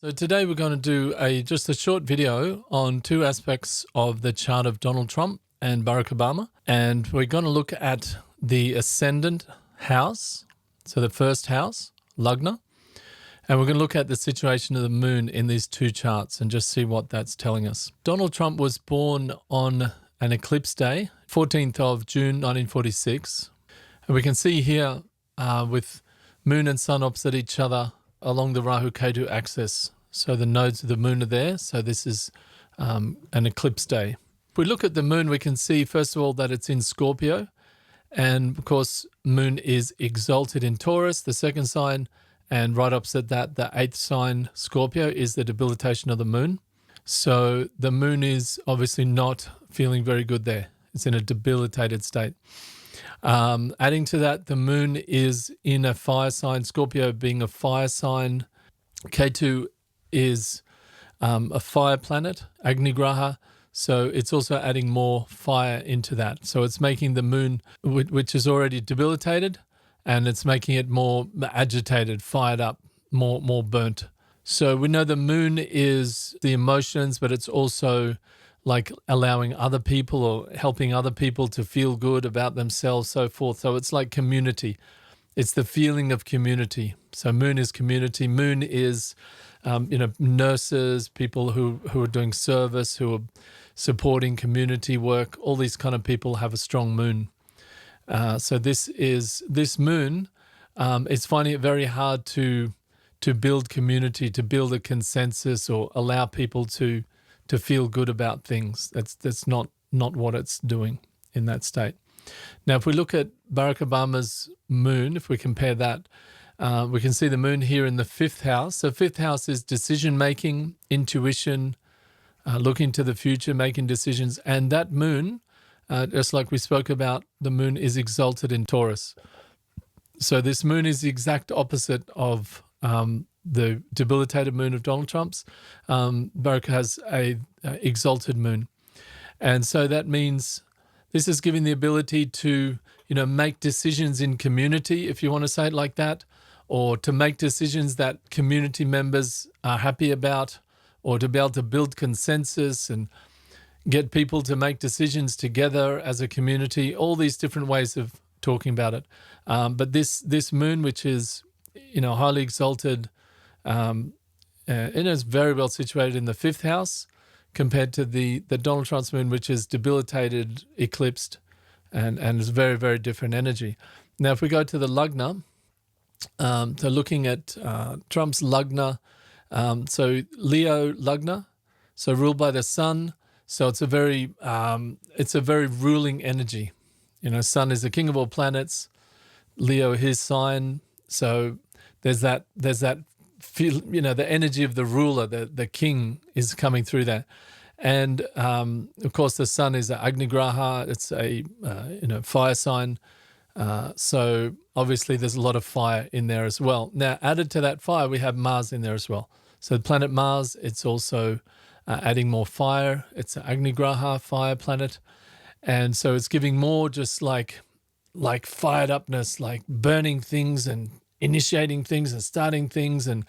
So today we're going to do just a short video on two aspects of the chart of Donald Trump and Barack Obama. And we're going to look at the ascendant house, so the first house, Lagna. And we're going to look at the situation of the moon in these two charts and just see what that's telling us. Donald Trump was born on an eclipse day, 14th of June 1946. And we can see here with moon and sun opposite each other along the Rahu-Ketu axis. So the nodes of the moon are there. So this is an eclipse day. If we look at the moon, we can see, first of all, that it's in Scorpio. And, of course, moon is exalted in Taurus, the second sign. And right opposite that, the eighth sign, Scorpio, is the debilitation of the moon. So the moon is obviously not feeling very good there. It's in a debilitated state. Adding to that, the moon is in a fire sign, Scorpio being a fire sign. Ketu is a fire planet, Agni Graha, so it's also adding more fire into that. So it's making the moon, which is already debilitated, and it's making it more agitated, fired up, more burnt. So we know the moon is the emotions, but it's also like allowing other people or helping other people to feel good about themselves, so forth. So it's like community. It's the feeling of community. So moon is community. Moon is, nurses, people who are doing service, who are supporting community work. All these kind of people have a strong moon. So this moon is finding it very hard to build community, to build a consensus or allow people to feel good about things. That's not what it's doing in that state. Now, if we look at Barack Obama's moon, if we compare that, we can see the moon here in the fifth house. So fifth house is decision-making, intuition, looking to the future, making decisions. And that moon, just like we spoke about, the moon is exalted in Taurus. So this moon is the exact opposite of the debilitated moon of Donald Trump's. Barack has a exalted moon. And so that means this is giving the ability to, make decisions in community, if you want to say it like that, or to make decisions that community members are happy about, or to be able to build consensus and get people to make decisions together as a community, all these different ways of talking about it. But this moon, which is, highly exalted, it is very well situated in the fifth house compared to the Donald Trump's moon, which is debilitated, eclipsed, and is very, very different energy. Now, if we go to the Lagna, so looking at Trump's Lagna, so Leo Lagna, so ruled by the sun, so it's a very ruling energy. Sun is the king of all planets, Leo his sign, so there's that feel, the energy of the ruler, the king is coming through that. And of course the sun is a Agni Graha, it's a fire sign. So obviously there's a lot of fire in there as well. Now added to that fire, we have Mars in there as well. So the planet Mars, it's also adding more fire. It's an Agni Graha, fire planet. And so it's giving more just like fired upness, like burning things and initiating things and starting things and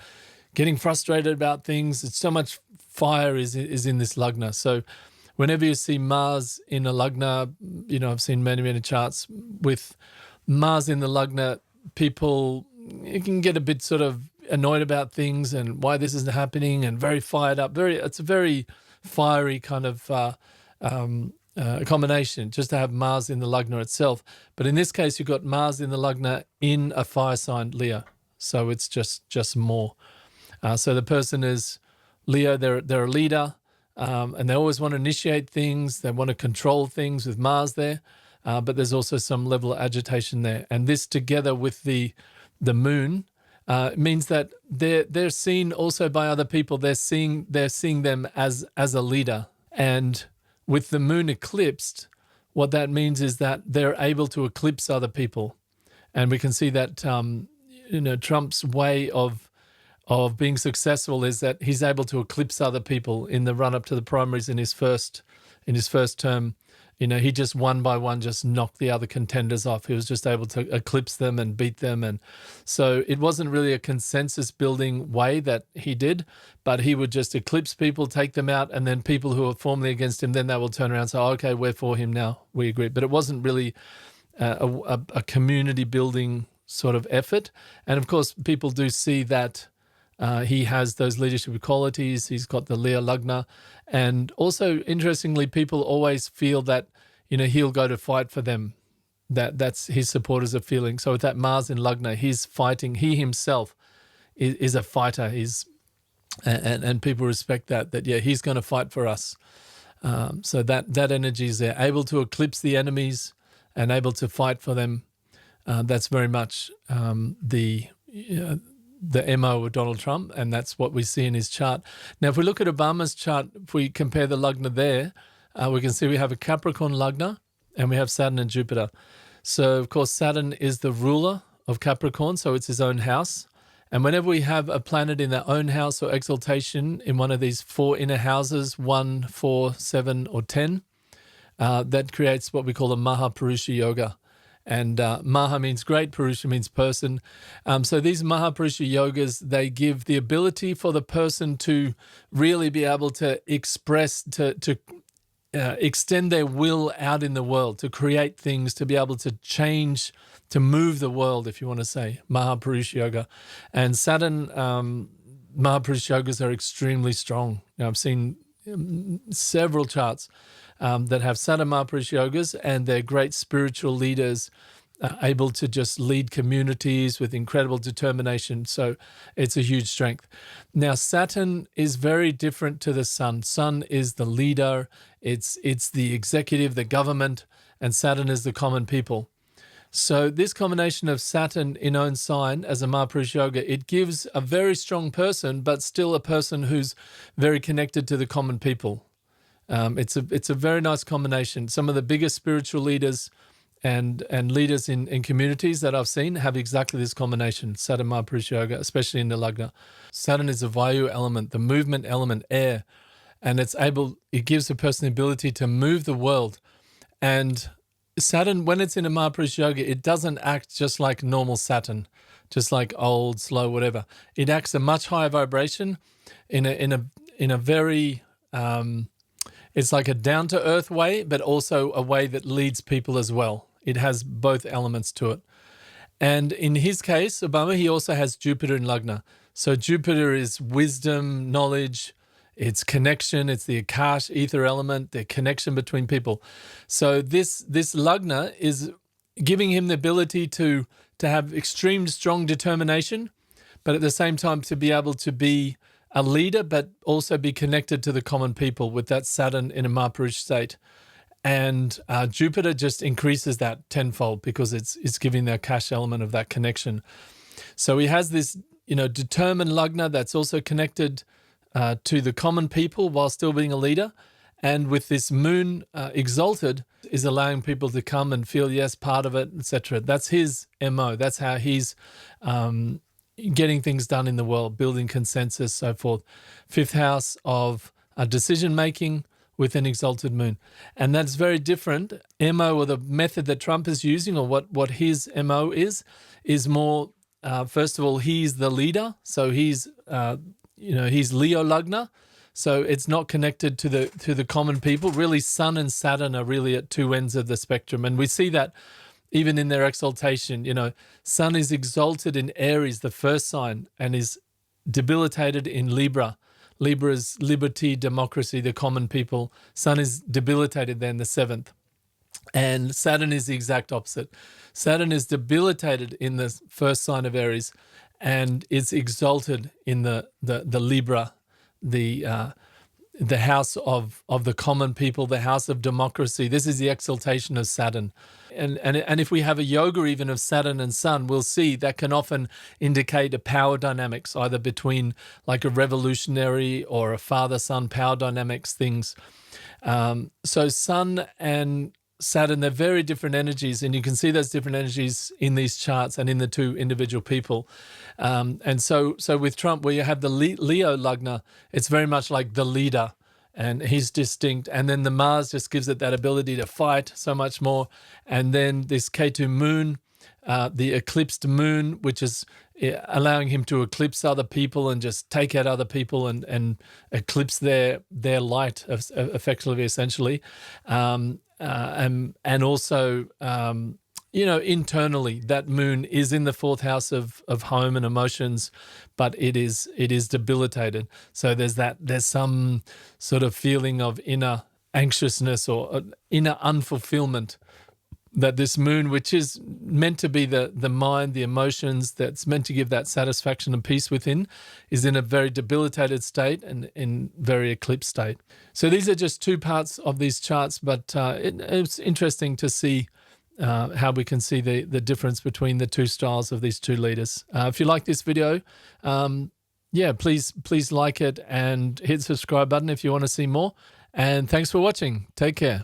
getting frustrated about things. It's so much fire is in this Lagna. So whenever you see Mars in a Lagna, I've seen many charts with Mars in the Lagna, people, you can get a bit sort of annoyed about things and why this isn't happening and very fired up. It's a very fiery kind of a combination just to have Mars in the Lagna itself. But in this case, you've got Mars in the Lagna in a fire sign, Leo. So it's just more. So the person is Leo, they're a leader, and they always want to initiate things. They want to control things with Mars there. But there's also some level of agitation there. And this together with the moon means that they're seen also by other people. They're seeing them as a leader. And with the moon eclipsed, what that means is that they're able to eclipse other people. And we can see that, Trump's way of being successful is that he's able to eclipse other people in the run-up to the primaries in his first term He just one by one just knocked the other contenders off. He was just able to eclipse them and beat them. And so it wasn't really a consensus building way that he did, but he would just eclipse people, take them out, and then people who are formerly against him, then they will turn around and say, oh, okay, we're for him now. We agree. But it wasn't really a community building sort of effort. And of course, people do see that he has those leadership qualities. He's got the Leo Lagna. And also, interestingly, people always feel that, he'll go to fight for them. That's his supporters are feeling. So with that Mars in Lagna, he's fighting. He himself is a fighter. And people respect that yeah, he's going to fight for us. So that energy is there, able to eclipse the enemies and able to fight for them. That's very much the MO of Donald Trump, and that's what we see in his chart. Now, if we look at Obama's chart, if we compare the Lagna there, we can see we have a Capricorn Lagna and we have Saturn and Jupiter. So, of course, Saturn is the ruler of Capricorn, so it's his own house. And whenever we have a planet in their own house or exaltation in one of these 4 inner houses, 1, 4, 7, or 10, that creates what we call a Mahapurusha Yoga. And Maha means great, Purusha means person. So these Mahapurusha yogas, they give the ability for the person to really be able to express, to extend their will out in the world, to create things, to be able to change, to move the world, if you want to say, Mahapurusha Yoga. And Saturn, Mahapurusha Yogas are extremely strong. I've seen several charts that have Saturn Mahapurusha Yogas, and they're great spiritual leaders, able to just lead communities with incredible determination. So it's a huge strength. Now, Saturn is very different to the Sun. Sun is the leader, it's the executive, the government, and Saturn is the common people. So this combination of Saturn in own sign as a Mahapurusha Yoga, it gives a very strong person, but still a person who's very connected to the common people. It's a very nice combination. Some of the biggest spiritual leaders and leaders in communities that I've seen have exactly this combination, Saturn Mahapurusha Yoga, especially in the Lagna. Saturn is a Vayu element, the movement element, air, and it gives a person the ability to move the world. And Saturn, when it's in a Mahapurusha Yoga, it doesn't act just like normal Saturn, just like old, slow, whatever. It acts a much higher vibration in a very it's like a down-to-earth way, but also a way that leads people as well. It has both elements to it. And in his case, Obama, he also has Jupiter in Lagna. So Jupiter is wisdom, knowledge, it's connection, it's the Akash, ether element, the connection between people. So this Lagna is giving him the ability to have extreme strong determination, but at the same time to be able to be a leader, but also be connected to the common people with that Saturn in a Mahapurusha state. And Jupiter just increases that tenfold because it's giving the Akash element of that connection. So he has this, determined Lagna that's also connected to the common people while still being a leader. And with this moon exalted is allowing people to come and feel, yes, part of it, etc. That's his MO. That's how he's getting things done in the world, building consensus, so forth. 5th house of decision-making with an exalted moon. And that's very different. MO, or the method that Trump is using, or what his MO is more, first of all, he's the leader. So he's Leo Lagna. So it's not connected to the common people. Really, Sun and Saturn are really at two ends of the spectrum. And we see that even in their exaltation. Sun is exalted in Aries, the first sign, and is debilitated in Libra. Libra is liberty, democracy, the common people. Sun is debilitated there in the 7th. And Saturn is the exact opposite. Saturn is debilitated in the first sign of Aries and is exalted in the Libra, the house of the common people, the house of democracy. This is the exaltation of Saturn. And if we have a yoga even of Saturn and Sun, we'll see that can often indicate a power dynamics, either between like a revolutionary or a father-son power dynamics things. So Sun and Saturn, they're very different energies, and you can see those different energies in these charts and in the two individual people. And so with Trump, where you have the Leo Lagna, it's very much like the leader. and he's distinct. And then the Mars just gives it that ability to fight so much more. And then this K2 moon, the eclipsed moon, which is allowing him to eclipse other people and just take out other people and eclipse their light, effectively, essentially. And also, internally, that moon is in the fourth house of home and emotions, but it is debilitated. So there's some sort of feeling of inner anxiousness or inner unfulfillment that this moon, which is meant to be the mind, the emotions, that's meant to give that satisfaction and peace within, is in a very debilitated state and in very eclipsed state. So these are just two parts of these charts, but it's interesting to see how we can see the difference between the two styles of these two leaders. If you like this video, please like it and hit the subscribe button if you want to see more. And thanks for watching. Take care.